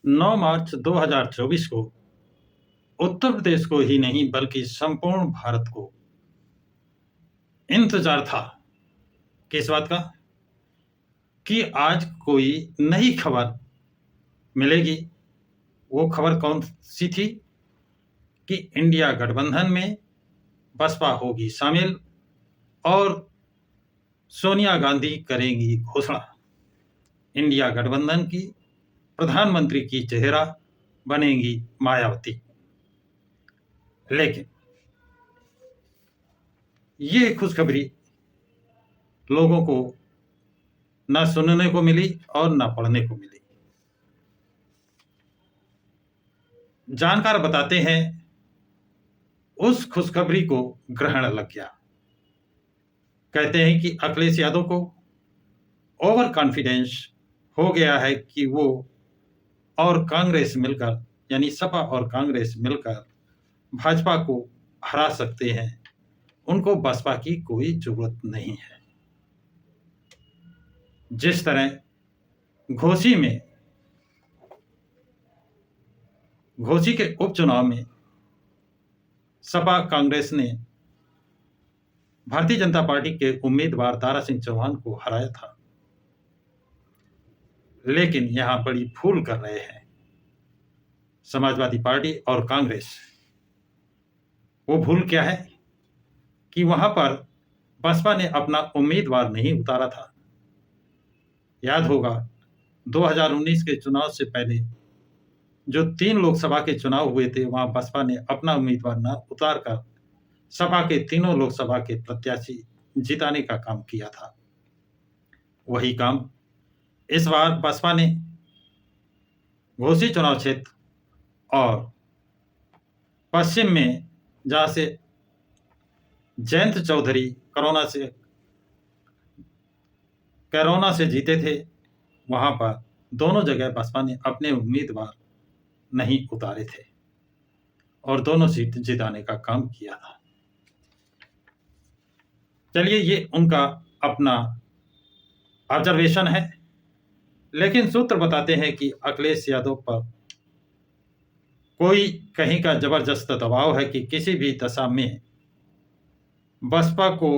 9 मार्च 2024 को उत्तर प्रदेश को ही नहीं बल्कि संपूर्ण भारत को इंतजार था किस बात का कि आज कोई नई खबर मिलेगी। वो खबर कौन सी थी कि इंडिया गठबंधन में बसपा होगी शामिल और सोनिया गांधी करेंगी घोषणा। इंडिया गठबंधन की प्रधानमंत्री की चेहरा बनेंगी मायावती। लेकिन ये खुशखबरी लोगों को न सुनने को मिली और न पढ़ने को मिली। जानकार बताते हैं उस खुशखबरी को ग्रहण लग गया। कहते हैं कि अखिलेश यादव को ओवर कॉन्फिडेंस हो गया है कि वो और कांग्रेस मिलकर यानी सपा और कांग्रेस मिलकर भाजपा को हरा सकते हैं। उनको बसपा की कोई जरूरत नहीं है। जिस तरह घोसी के उपचुनाव में सपा कांग्रेस ने भारतीय जनता पार्टी के उम्मीदवार दारा सिंह चौहान को हराया था, लेकिन यहां बड़ी भूल कर रहे हैं समाजवादी पार्टी और कांग्रेस। वो भूल क्या है कि वहां पर बसपा ने अपना उम्मीदवार नहीं उतारा था। याद होगा 2019 के चुनाव से पहले जो 3 लोकसभा के चुनाव हुए थे, वहां बसपा ने अपना उम्मीदवार न उतारकर सपा के तीनों लोकसभा के प्रत्याशी जिताने का काम किया था। वही काम इस बार बसपा ने घोसी चुनाव क्षेत्र और पश्चिम में जहां से जयंत चौधरी कोरोना से जीते थे, वहां पर दोनों जगह बसपा ने अपने उम्मीदवार नहीं उतारे थे और दोनों सीट जिताने का काम किया था। चलिए, ये उनका अपना ऑब्जर्वेशन है, लेकिन सूत्र बताते हैं कि अखिलेश यादव पर कोई कहीं का जबरदस्त दबाव है कि किसी भी दशा में बसपा को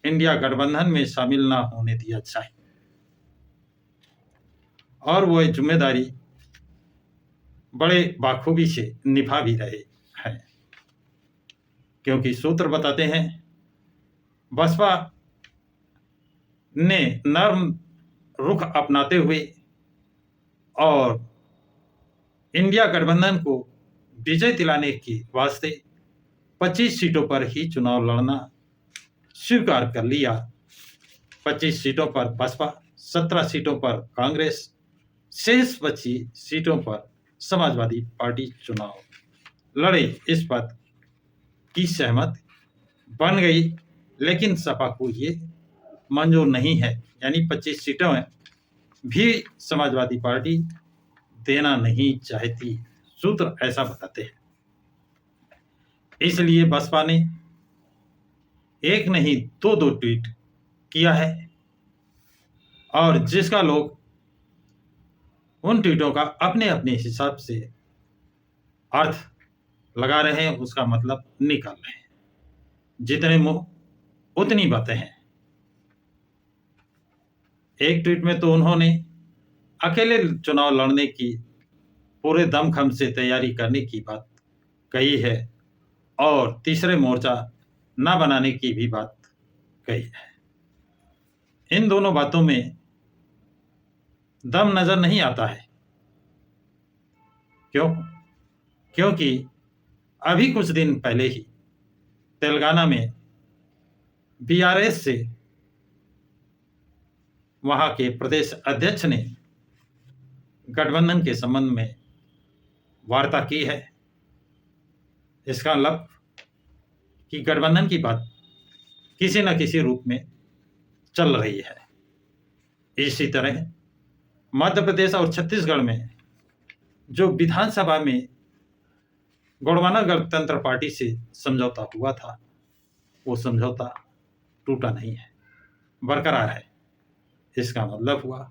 इंडिया गठबंधन में शामिल ना होने दिया जाए और वो जिम्मेदारी बड़े बाखूबी से निभा भी रहे हैं। क्योंकि सूत्र बताते हैं बसपा ने नर्म रुख अपनाते हुए और इंडिया गठबंधन को विजय दिलाने के वास्ते 25 सीटों पर ही चुनाव लड़ना स्वीकार कर लिया। 25 सीटों पर बसपा, 17 सीटों पर कांग्रेस, शेष 25 सीटों पर समाजवादी पार्टी चुनाव लड़े। इस बात की सहमत बन गई, लेकिन सपा को ये मंजूर नहीं है, यानी 25 सीटों भी समाजवादी पार्टी देना नहीं चाहती। सूत्र ऐसा बताते हैं। इसलिए बसपा ने एक नहीं दो ट्वीट किया है और जिसका लोग उन ट्वीटों का अपने अपने हिसाब से अर्थ लगा रहे हैं, उसका मतलब निकाल रहे हैं। जितने मुंह उतनी बातें हैं। एक ट्वीट में तो उन्होंने अकेले चुनाव लड़ने की पूरे दमखम से तैयारी करने की बात कही है और तीसरे मोर्चा न बनाने की भी बात कही है। इन दोनों बातों में दम नजर नहीं आता है। क्योंकि अभी कुछ दिन पहले ही तेलंगाना में बीआरएस से वहां के प्रदेश अध्यक्ष ने गठबंधन के संबंध में वार्ता की है। इसका मतलब कि गठबंधन की बात किसी न किसी रूप में चल रही है। इसी तरह मध्य प्रदेश और छत्तीसगढ़ में जो विधानसभा में गौड़वाना गणतंत्र पार्टी से समझौता हुआ था, वो समझौता टूटा नहीं है, बरकरार है। इसका मतलब हुआ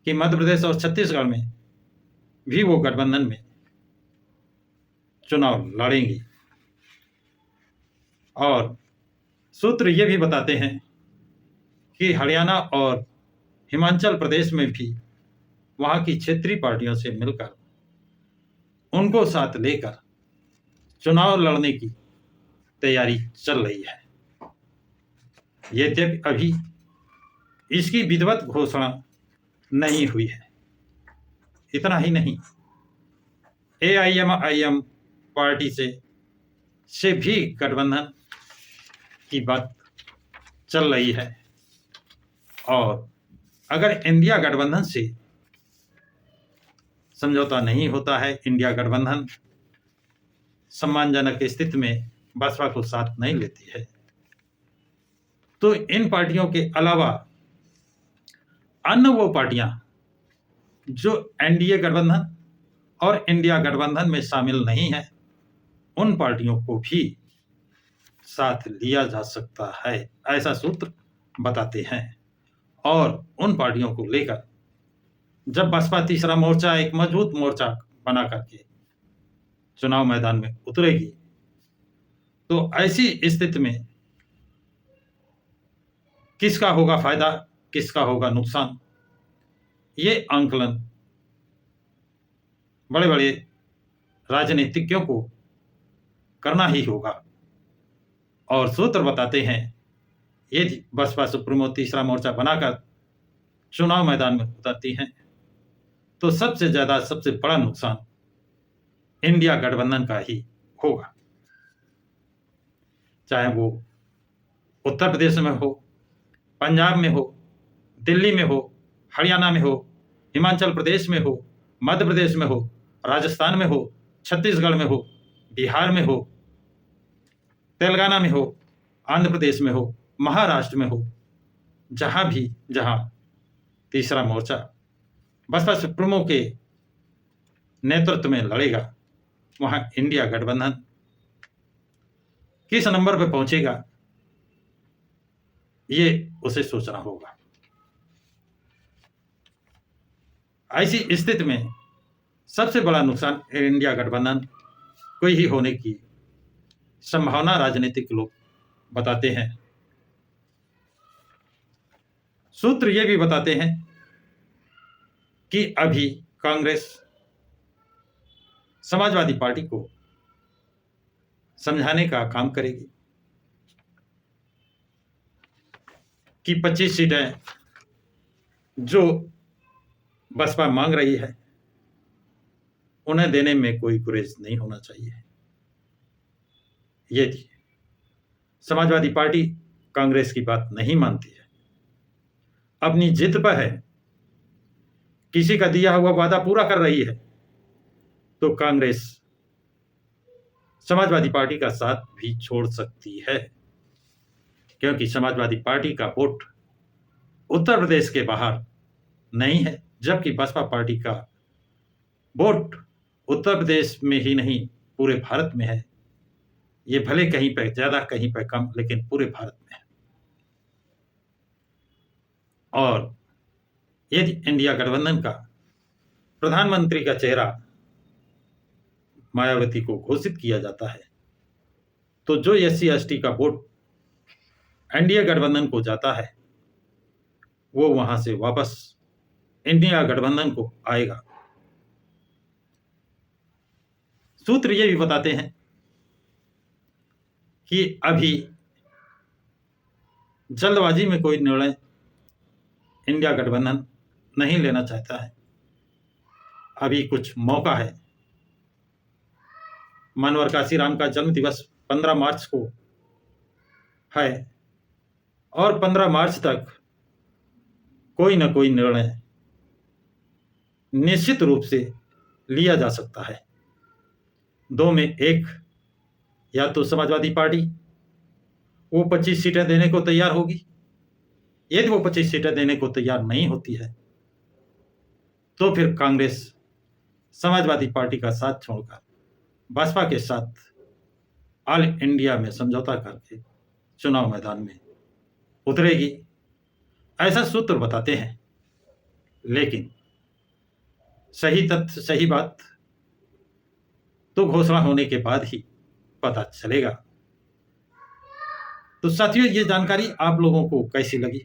कि मध्य प्रदेश और छत्तीसगढ़ में भी वो गठबंधन में चुनाव लड़ेंगी। और सूत्र ये भी बताते हैं कि हरियाणा और हिमाचल प्रदेश में भी वहां की क्षेत्रीय पार्टियों से मिलकर उनको साथ लेकर चुनाव लड़ने की तैयारी चल रही है। यद्यपि अभी इसकी विधिवत घोषणा नहीं हुई है। इतना ही नहीं, AIMIM पार्टी से भी गठबंधन की बात चल रही है। और अगर इंडिया गठबंधन से समझौता नहीं होता है, इंडिया गठबंधन सम्मानजनक स्थिति में बसपा को साथ नहीं लेती है, तो इन पार्टियों के अलावा अन्य वो पार्टियां जो एनडीए गठबंधन और इंडिया गठबंधन में शामिल नहीं है, उन पार्टियों को भी साथ लिया जा सकता है, ऐसा सूत्र बताते हैं। और उन पार्टियों को लेकर जब बसपा तीसरा मोर्चा एक मजबूत मोर्चा बना करके चुनाव मैदान में उतरेगी, तो ऐसी स्थिति में किसका होगा फायदा, किसका होगा नुकसान, ये आंकलन बड़े बड़े राजनीतिज्ञों को करना ही होगा। और सूत्र बताते हैं, यदि बसपा सुप्रीमो तीसरा मोर्चा बनाकर चुनाव मैदान में उतरती हैं, तो सबसे ज्यादा सबसे बड़ा नुकसान इंडिया गठबंधन का ही होगा। चाहे वो उत्तर प्रदेश में हो, पंजाब में हो, दिल्ली में हो, हरियाणा में हो, हिमाचल प्रदेश में हो, मध्य प्रदेश में हो, राजस्थान में हो, छत्तीसगढ़ में हो, बिहार में हो, तेलंगाना में हो, आंध्र प्रदेश में हो, महाराष्ट्र में हो, जहां तीसरा मोर्चा बसपा सुप्रीमो के नेतृत्व में लड़ेगा, वहां इंडिया गठबंधन किस नंबर पे पहुंचेगा, ये उसे सोचना होगा। ऐसी स्थिति में सबसे बड़ा नुकसान इंडिया गठबंधन को ही होने की संभावना राजनीतिक लोग बताते हैं। सूत्र ये भी बताते हैं कि अभी कांग्रेस समाजवादी पार्टी को समझाने का काम करेगी कि 25 सीटें जो बसपा मांग रही है, उन्हें देने में कोई गुरेज नहीं होना चाहिए। यदि समाजवादी पार्टी कांग्रेस की बात नहीं मानती है, अपनी जिद पर है, किसी का दिया हुआ वादा पूरा कर रही है, तो कांग्रेस समाजवादी पार्टी का साथ भी छोड़ सकती है, क्योंकि समाजवादी पार्टी का वोट उत्तर प्रदेश के बाहर नहीं है, जबकि बसपा पार्टी का वोट उत्तर प्रदेश में ही नहीं पूरे भारत में है। ये भले कहीं पर ज्यादा कहीं पर कम, लेकिन पूरे भारत में है। और यदि इंडिया गठबंधन का प्रधानमंत्री का चेहरा मायावती को घोषित किया जाता है, तो जो SC/ST का वोट एनडीए गठबंधन को जाता है, वो वहां से वापस इंडिया गठबंधन को आएगा। सूत्र ये भी बताते हैं कि अभी जल्दबाजी में कोई निर्णय इंडिया गठबंधन नहीं लेना चाहता है। अभी कुछ मौका है। मानवर काशीराम का जन्म दिवस 15 मार्च को है, और 15 मार्च तक कोई ना कोई निर्णय निश्चित रूप से लिया जा सकता है। दो में एक, या तो समाजवादी पार्टी वो 25 सीटें देने को तैयार होगी। यदि वो 25 सीटें देने को तैयार नहीं होती है, तो फिर कांग्रेस समाजवादी पार्टी का साथ छोड़कर बसपा के साथ ऑल इंडिया में समझौता करके चुनाव मैदान में उतरेगी, ऐसा सूत्र बताते हैं। लेकिन सही तथ्य, सही बात तो घोषणा होने के बाद ही पता चलेगा। तो साथियों, ये जानकारी आप लोगों को कैसी लगी?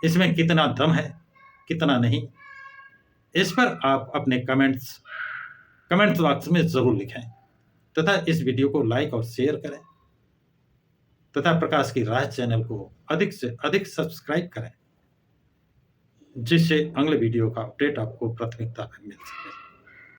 इसमें कितना दम है, कितना नहीं, इस पर आप अपने कमेंट्स बॉक्स में जरूर लिखें तथा इस वीडियो को लाइक और शेयर करें तथा प्रकाश की राह चैनल को अधिक से अधिक सब्सक्राइब करें, जिससे अगले वीडियो का अपडेट आपको प्राथमिकता में मिल सके।